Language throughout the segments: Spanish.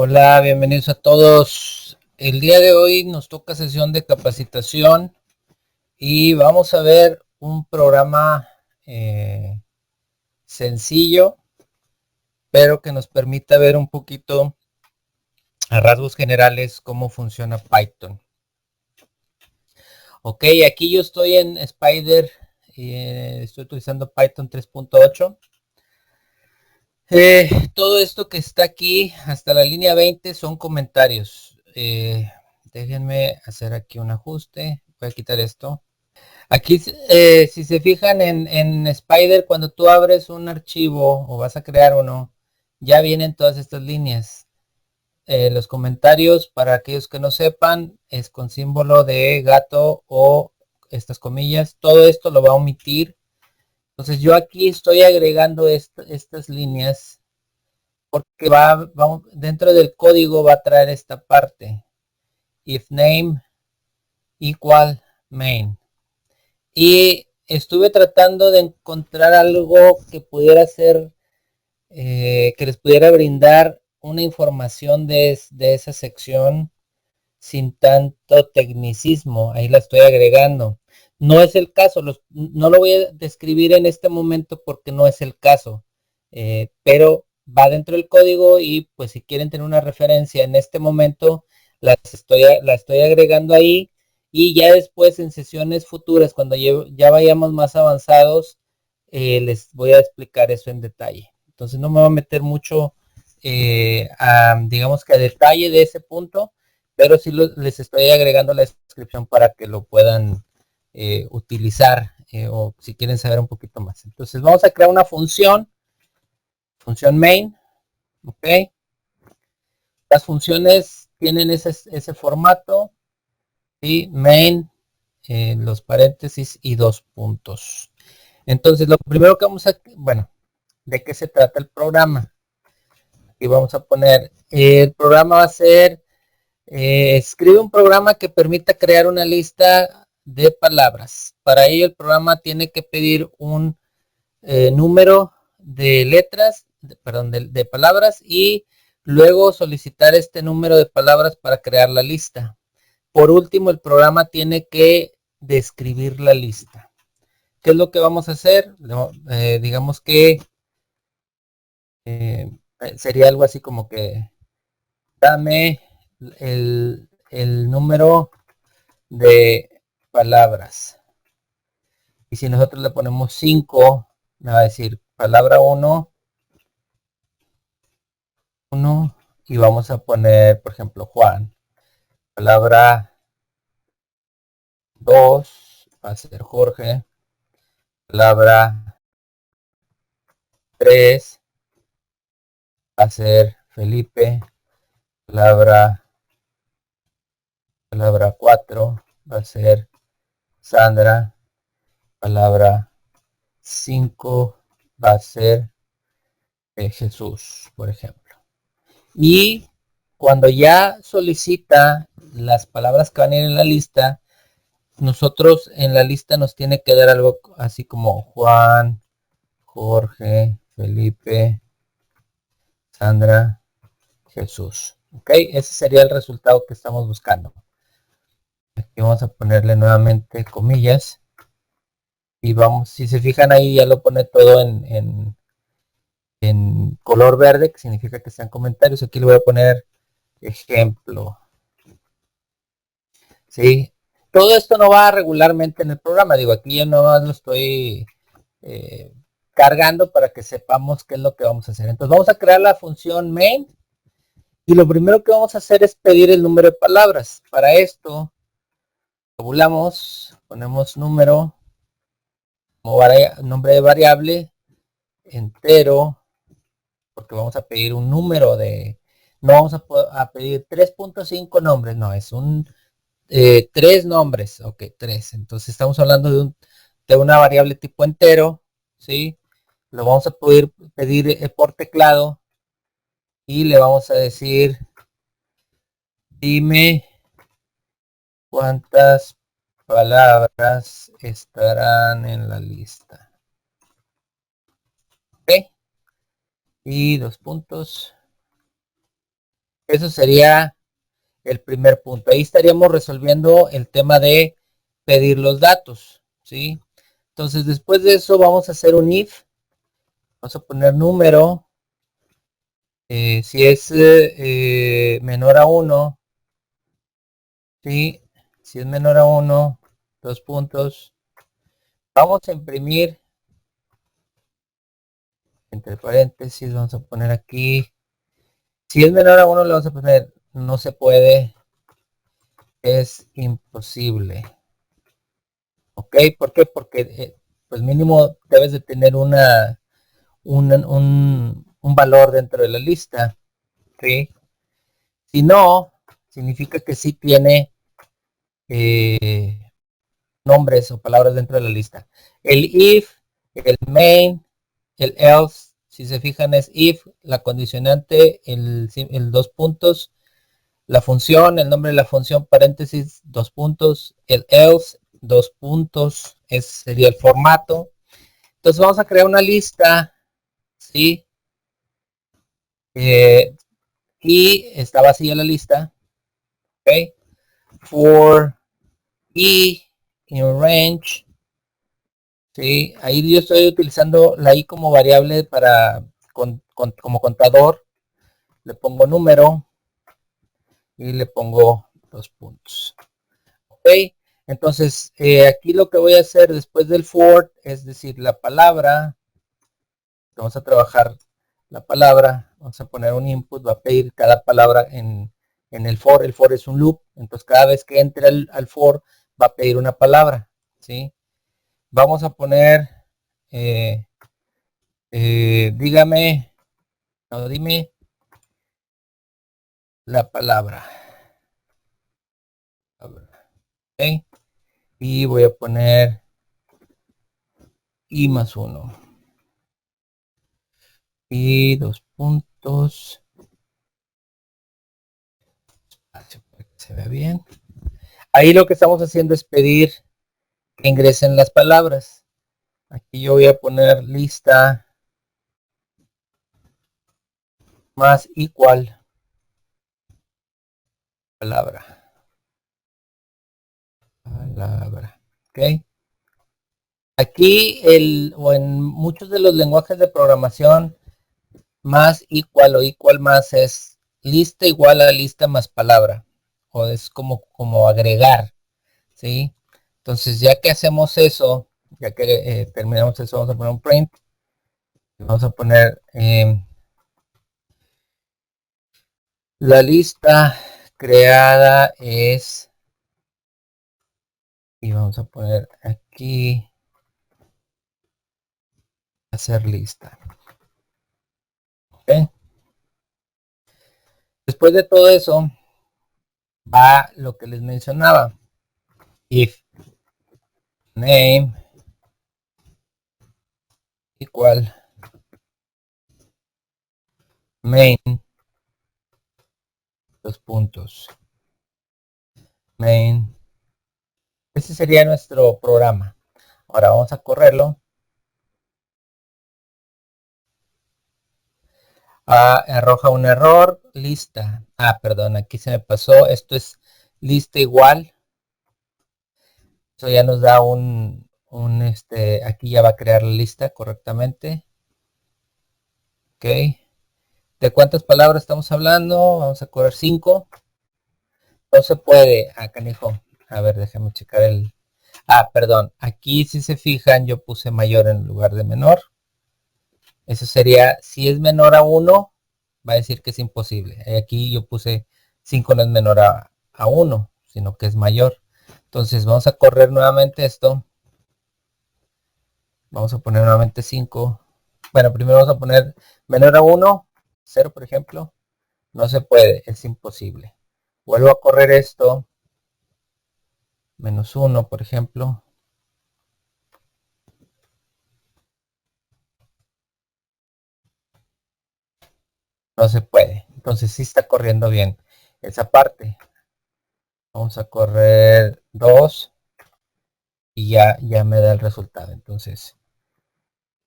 Hola, bienvenidos a todos. El día de hoy nos toca sesión de capacitación y vamos a ver un programa sencillo, pero que nos permita ver un poquito a rasgos generales cómo funciona Python. Ok, aquí yo estoy en Spider, estoy utilizando Python 3.8. Todo esto que está aquí hasta la línea 20 son comentarios. Déjenme hacer aquí un ajuste. Voy a quitar esto. Aquí, si se fijan en Spider, cuando tú abres un archivo o vas a crear uno, ya vienen todas estas líneas. Los comentarios, para aquellos que no sepan, es con símbolo de gato o estas comillas. Todo esto lo va a omitir. Entonces yo aquí estoy agregando estas líneas porque vamos, dentro del código va a traer esta parte. If name equal main. Y estuve tratando de encontrar algo que pudiera ser, que les pudiera brindar una información de esa sección sin tanto tecnicismo. Ahí la estoy agregando. No es el caso, no lo voy a describir en este momento porque no es el caso, pero va dentro del código y pues si quieren tener una referencia en este momento, la estoy agregando ahí y ya después en sesiones futuras, cuando ya vayamos más avanzados, les voy a explicar eso en detalle. Entonces no me voy a meter mucho, digamos que a detalle de ese punto, pero sí les estoy agregando la descripción para que lo puedan utilizar o si quieren saber un poquito más. Entonces vamos a crear una función main, ok. Las funciones tienen ese formato, ¿sí? Main, los paréntesis y dos puntos. Entonces lo primero que vamos a, bueno, ¿de qué se trata el programa? Aquí vamos a poner, el programa va a ser, escribe un programa que permita crear una lista de palabras. Para ello el programa tiene que pedir un número de letras, perdón, de palabras y luego solicitar este número de palabras para crear la lista. Por último, el programa tiene que describir la lista. ¿Qué es lo que vamos a hacer? Digamos que sería algo así como que dame el número de palabras. Y si nosotros le ponemos 5, me va a decir palabra 1, y vamos a poner, por ejemplo, Juan. Palabra 2 va a ser Jorge. Palabra 3 va a ser Felipe. Palabra 4 va a ser Sandra. Palabra 5 va a ser Jesús, por ejemplo. Y cuando ya solicita las palabras que van a ir en la lista, nosotros en la lista nos tiene que dar algo así como Juan, Jorge, Felipe, Sandra, Jesús. Ok, ese sería el resultado que estamos buscando. Aquí vamos a ponerle nuevamente comillas. Y vamos, si se fijan ahí ya lo pone todo en color verde, que significa que están comentarios. Aquí le voy a poner ejemplo. ¿Sí? Todo esto no va regularmente en el programa. Digo, aquí yo no lo estoy eh, cargando para que sepamos qué es lo que vamos a hacer. Entonces vamos a crear la función main y lo primero que vamos a hacer es pedir el número de palabras. Para esto tabulamos, ponemos número como nombre de variable entero, porque vamos a pedir un número de, no vamos a pedir 3.5 nombres, no, es un 3 nombres, ok, 3. Entonces estamos hablando de una variable tipo entero, ¿sí? Lo vamos a poder pedir por teclado y le vamos a decir, dime cuántas palabras estarán en la lista. ¿Ok? Y dos puntos. Eso sería el primer punto. Ahí estaríamos resolviendo el tema de pedir los datos, ¿sí? Entonces, después de eso vamos a hacer un if. Vamos a poner número. Si es menor a 1, ¿sí? Si es menor a 1, 2 puntos. Vamos a imprimir, entre paréntesis, vamos a poner aquí. Si es menor a 1, le vamos a poner no se puede, es imposible. ¿Ok? ¿Por qué? Porque pues mínimo debes de tener un valor dentro de la lista, ¿sí? Si no, significa que sí tiene nombres o palabras dentro de la lista. El if, el main, el else, si se fijan es if, la condicionante, el 2 puntos, la función, el nombre de la función, paréntesis, 2 puntos, el else, 2 puntos, ese sería el formato. Entonces vamos a crear una lista, ¿sí? Y está vacía la lista, ¿ok? For i in range, ¿sí? Ahí yo estoy utilizando la i como variable para como contador. Le pongo número y le pongo 2 puntos. ¿Ok? Entonces, aquí lo que voy a hacer después del for, es decir, la palabra, vamos a trabajar la palabra, vamos a poner un input, va a pedir cada palabra en el for es un loop, entonces cada vez que entre al for va a pedir una palabra, ¿sí? Vamos a poner, dígame, no, dime la palabra. ¿Ok? Y voy a poner i más 1. Y 2 puntos. Para que se vea bien. Ahí lo que estamos haciendo es pedir que ingresen las palabras. Aquí yo voy a poner lista más igual palabra. ¿Ok? Aquí o en muchos de los lenguajes de programación, más igual o igual más es lista igual a lista más palabra. O es como agregar, ¿sí? Entonces ya que hacemos eso, ya que terminamos eso, vamos a poner un print. Vamos a poner la lista creada es, y vamos a poner aquí hacer lista. ¿Okay? Después de todo eso va lo que les mencionaba. If name igual main, dos puntos, main. Ese sería nuestro programa. Ahora vamos a correrlo. Arroja un error, lista. Perdón, aquí se me pasó. Esto es lista igual. Eso ya nos da aquí ya va a crear la lista correctamente. Ok. ¿De cuántas palabras estamos hablando? Vamos a correr 5. No se puede. Canijo. A ver, déjame checar el... perdón. Aquí si se fijan yo puse mayor en lugar de menor. Eso sería, si es menor a 1, va a decir que es imposible. Aquí yo puse 5 no es menor a 1, sino que es mayor. Entonces vamos a correr nuevamente esto. Vamos a poner nuevamente 5. Bueno, primero vamos a poner menor a 1, 0 por ejemplo. No se puede, es imposible. Vuelvo a correr esto. Menos 1, por ejemplo. No se puede. Entonces sí está corriendo bien esa parte. Vamos a correr 2 y ya me da el resultado. Entonces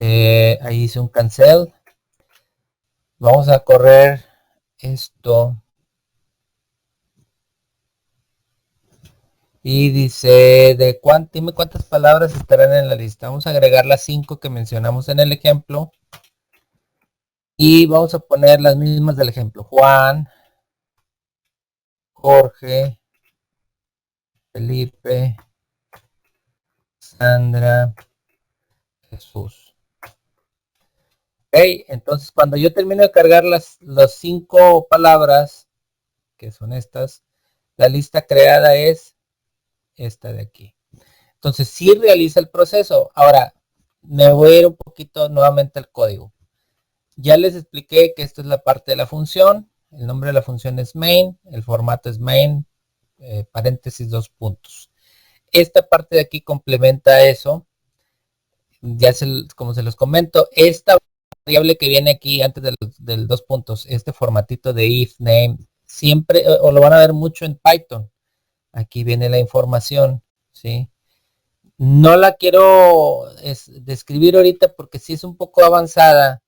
ahí hice un cancel. Vamos a correr esto. Y dice, dime cuántas palabras estarán en la lista. Vamos a agregar las 5 que mencionamos en el ejemplo. Y vamos a poner las mismas del ejemplo. Juan, Jorge, Felipe, Sandra, Jesús. Ok, entonces cuando yo termino de cargar las 5 palabras, que son estas, la lista creada es esta de aquí. Entonces sí realiza el proceso. Ahora, me voy a ir un poquito nuevamente al código. Ya les expliqué que esto es la parte de la función. El nombre de la función es main. El formato es main, paréntesis, 2 puntos. Esta parte de aquí complementa eso. Ya como se los comento, esta variable que viene aquí antes del 2 puntos, este formatito de if name, siempre, o lo van a ver mucho en Python. Aquí viene la información, ¿sí? No la quiero describir ahorita porque sí es un poco avanzada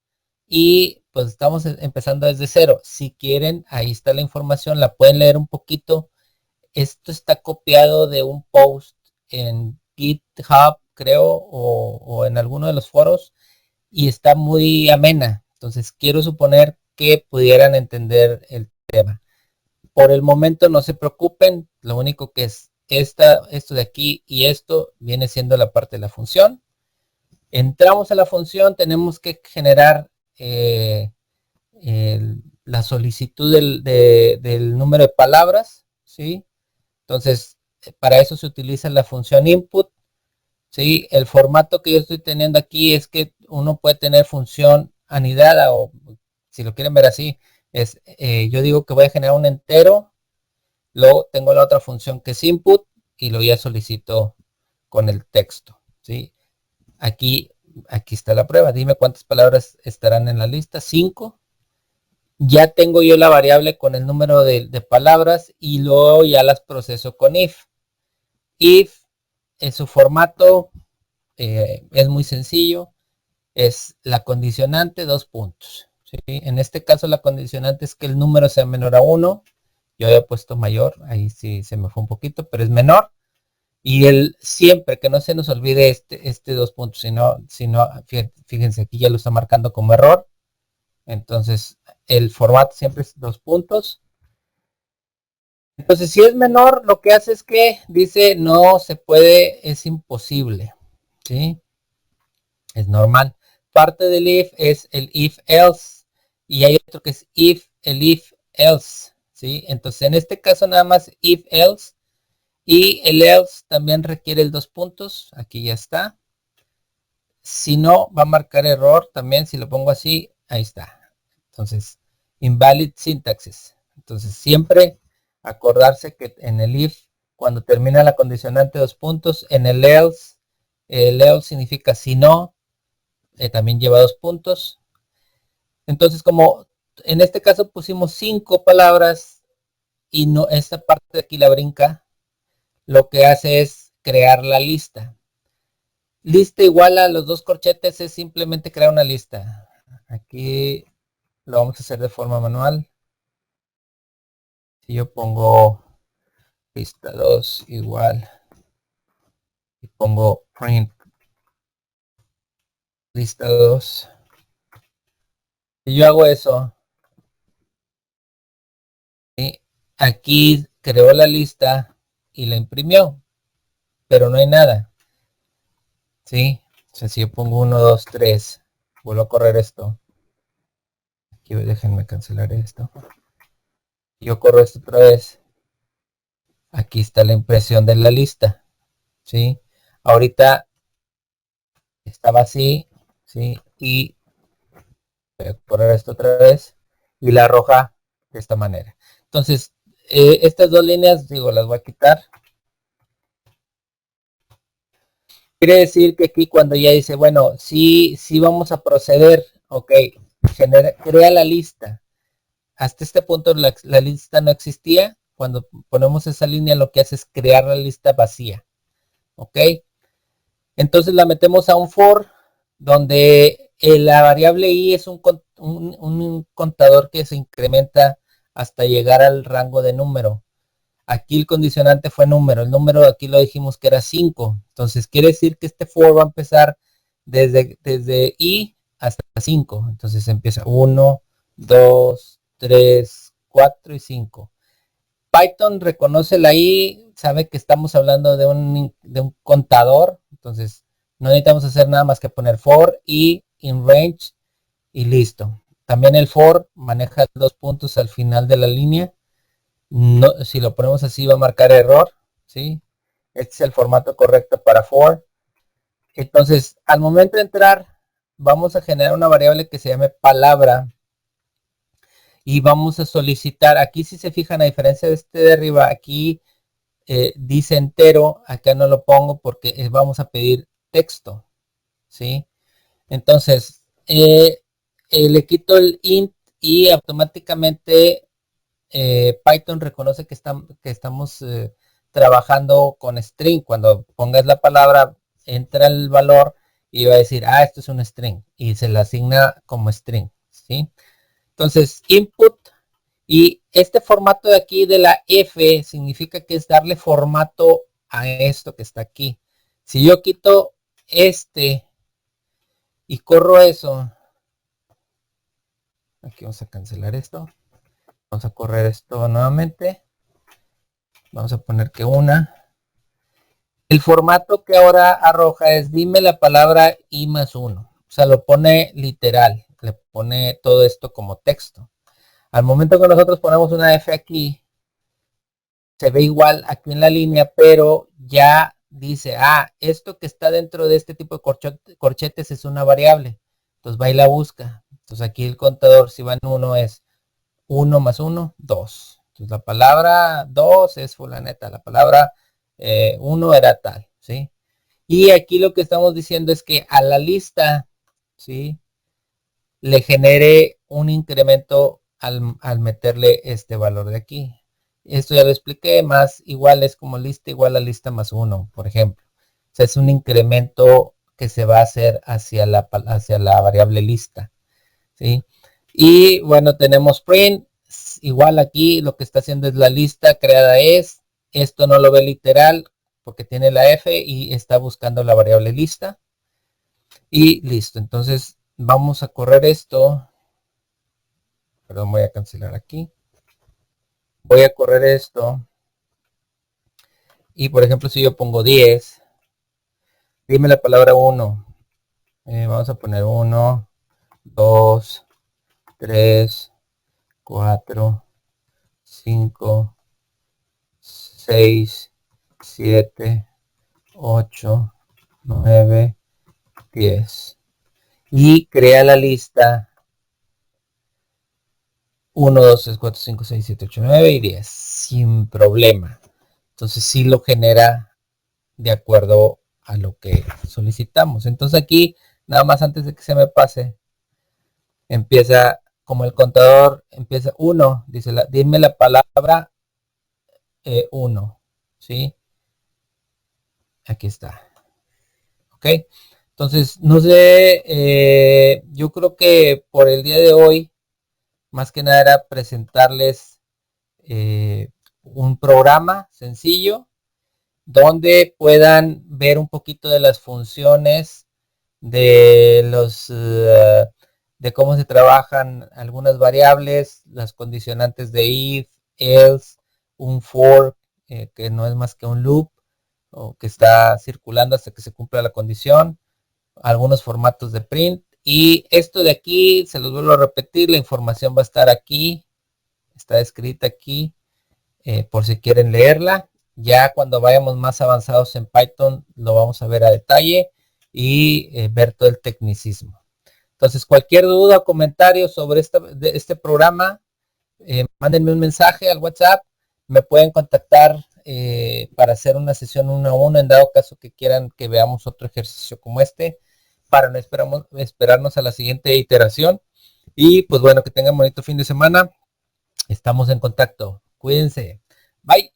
y pues estamos empezando desde cero. Si quieren, ahí está la información, la pueden leer un poquito. Esto está copiado de un post en GitHub, creo, o en alguno de los foros, y está muy amena. Entonces quiero suponer que pudieran entender el tema. Por el momento no se preocupen, lo único que es esto de aquí y esto viene siendo la parte de la función. Entramos a la función, tenemos que generar la solicitud del número de palabras, ¿sí? Entonces, para eso se utiliza la función input, ¿sí? El formato que yo estoy teniendo aquí es que uno puede tener función anidada, o si lo quieren ver así, yo digo que voy a generar un entero. Luego tengo la otra función que es input y lo ya solicito con el texto, ¿sí? Aquí está la prueba. Dime cuántas palabras estarán en la lista. 5. Ya tengo yo la variable con el número de palabras y luego ya las proceso con if. If en su formato es muy sencillo. Es la condicionante, 2 puntos, ¿sí? En este caso la condicionante es que el número sea menor a 1. Yo había puesto mayor, ahí sí se me fue un poquito, pero es menor. Y siempre, que no se nos olvide este 2 puntos, sino, fíjense, aquí ya lo está marcando como error. Entonces, el formato siempre es 2 puntos. Entonces, si es menor, lo que hace es que dice no se puede, es imposible, ¿sí? Es normal. Parte del if es el if else y hay otro que es el if else, ¿sí? Entonces, en este caso nada más if else. Y el else también requiere el 2 puntos. Aquí ya está. Si no, va a marcar error también. Si lo pongo así, ahí está. Entonces, invalid syntaxes. Entonces, siempre acordarse que en el if, cuando termina la condicionante 2 puntos, en el else significa si no, también lleva 2 puntos. Entonces, como en este caso pusimos 5 palabras y no, esta parte de aquí la brinca, lo que hace es crear la lista. Lista igual a los 2 corchetes es simplemente crear una lista. Aquí lo vamos a hacer de forma manual. Si yo pongo lista 2 igual y pongo print lista 2. Si yo hago eso, ¿sí? Aquí creó la lista y la imprimió, pero no hay nada, ¿sí? O sea, si yo pongo 1, 2, 3, vuelvo a correr esto. Aquí déjenme cancelar esto. Yo corro esto otra vez. Aquí está la impresión de la lista, ¿sí? Ahorita estaba así, ¿sí? Y voy a correr esto otra vez y la arroja de esta manera. Entonces, estas 2 líneas, digo, las voy a quitar. Quiere decir que aquí cuando ya dice, bueno, sí vamos a proceder, ok, crea la lista. Hasta este punto la lista no existía. Cuando ponemos esa línea, lo que hace es crear la lista vacía, ok. Entonces la metemos a un for donde la variable i es un contador que se incrementa hasta llegar al rango de número. Aquí el condicionante fue número. El número aquí lo dijimos que era 5. Entonces quiere decir que este for va a empezar desde i hasta 5. Entonces empieza 1, 2, 3, 4 y 5. Python reconoce la i, sabe que estamos hablando de un contador. Entonces no necesitamos hacer nada más que poner for i in range y listo. También el for maneja 2 puntos al final de la línea. No, si lo ponemos así va a marcar error, ¿sí? Este es el formato correcto para for. Entonces, al momento de entrar, vamos a generar una variable que se llame palabra. Y vamos a solicitar, aquí si se fijan, a diferencia de este de arriba, aquí dice entero, acá no lo pongo porque vamos a pedir texto, ¿sí? Entonces, le quito el int y automáticamente Python reconoce que estamos trabajando con string. Cuando pongas la palabra, entra el valor y va a decir, esto es un string, y se le asigna como string, ¿sí? Entonces, input, y este formato de aquí de la F significa que es darle formato a esto que está aquí. Si yo quito este y corro eso, aquí vamos a cancelar esto. Vamos a correr esto nuevamente. Vamos a poner que el formato que ahora arroja es dime la palabra i más 1. O sea, lo pone literal. Le pone todo esto como texto. Al momento que nosotros ponemos una F aquí, se ve igual aquí en la línea, pero ya dice, esto que está dentro de este tipo de corchetes es una variable. Entonces va y la busca. Entonces aquí el contador, si va en 1, es 1 más 1, 2. Entonces la palabra 2 es fulaneta, la palabra 1 era tal, ¿sí? Y aquí lo que estamos diciendo es que a la lista, ¿sí?, le genere un incremento al meterle este valor de aquí. Esto ya lo expliqué, más igual es como lista igual a lista más 1, por ejemplo. O sea, es un incremento que se va a hacer hacia la variable lista, ¿sí? Y bueno, tenemos print. Igual aquí lo que está haciendo es la lista creada es. Esto no lo ve literal porque tiene la F y está buscando la variable lista. Y listo. Entonces vamos a correr esto. Perdón, voy a cancelar aquí. Voy a correr esto. Y por ejemplo, si yo pongo 10, dime la palabra 1. Vamos a poner 1, 2, 3, 4, 5, 6, 7, 8, 9, 10. Y crea la lista 1, 2, 3, 4, 5, 6, 7, 8, 9 y 10. Sin problema. Entonces sí lo genera de acuerdo a lo que solicitamos. Entonces aquí, nada más antes de que se me pase, empieza como el contador, empieza 1. Dice, dime la palabra 1. ¿Sí? Aquí está. Ok. Entonces, no sé, yo creo que por el día de hoy, más que nada era presentarles un programa sencillo donde puedan ver un poquito de las funciones de de cómo se trabajan algunas variables, las condicionantes de if, else, un for, que no es más que un loop, o que está circulando hasta que se cumpla la condición, algunos formatos de print. Y esto de aquí, se los vuelvo a repetir, la información va a estar aquí, está escrita aquí, por si quieren leerla. Ya cuando vayamos más avanzados en Python, lo vamos a ver a detalle y ver todo el tecnicismo. Entonces, cualquier duda o comentario sobre este programa, mándenme un mensaje al WhatsApp. Me pueden contactar para hacer una sesión 1 a 1 en dado caso que quieran que veamos otro ejercicio como este, para no esperarnos a la siguiente iteración. Y pues bueno, que tengan bonito fin de semana. Estamos en contacto. Cuídense. Bye.